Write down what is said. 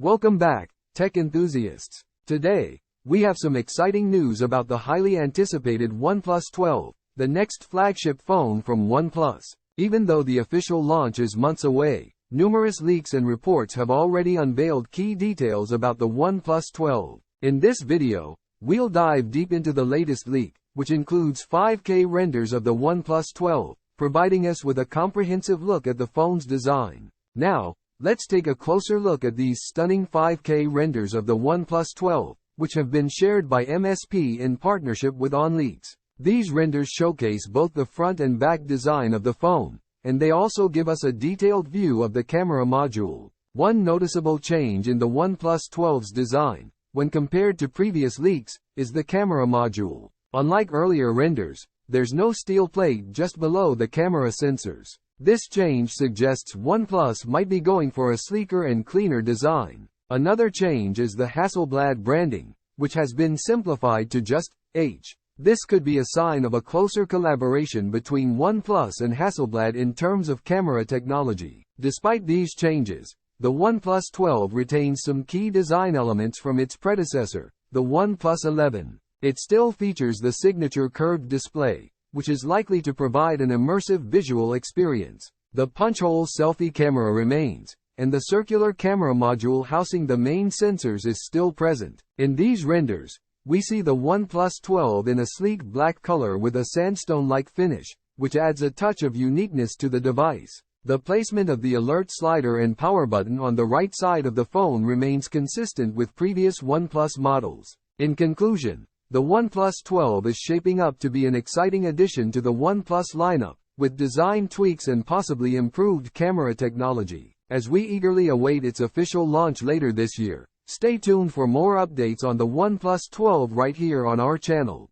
Welcome back, tech enthusiasts. Today, we have some exciting news about the highly anticipated OnePlus 12, the next flagship phone from OnePlus. Even though the official launch is months away, numerous leaks and reports have already unveiled key details about the OnePlus 12. In this video, we'll dive deep into the latest leak, which includes 5K renders of the OnePlus 12, providing us with a comprehensive look at the phone's design. Now, let's take a closer look at these stunning 5K renders of the OnePlus 12, which have been shared by MSP in partnership with OnLeaks. These renders showcase both the front and back design of the phone, and they also give us a detailed view of the camera module. One noticeable change in the OnePlus 12's design, when compared to previous leaks, is the camera module. Unlike earlier renders, there's no steel plate just below the camera sensors. This change suggests OnePlus might be going for a sleeker and cleaner design. Another change is the Hasselblad branding, which has been simplified to just H. This could be a sign of a closer collaboration between OnePlus and Hasselblad in terms of camera technology. Despite these changes, the OnePlus 12 retains some key design elements from its predecessor, the OnePlus 11. It still features the signature curved display, which is likely to provide an immersive visual experience. The punch-hole selfie camera remains, and the circular camera module housing the main sensors is still present. In these renders, we see the OnePlus 12 in a sleek black color with a sandstone-like finish, which adds a touch of uniqueness to the device. The placement of the alert slider and power button on the right side of the phone remains consistent with previous OnePlus models. In conclusion, the OnePlus 12 is shaping up to be an exciting addition to the OnePlus lineup, with design tweaks and possibly improved camera technology. As we eagerly await its official launch later this year, stay tuned for more updates on the OnePlus 12 right here on our channel.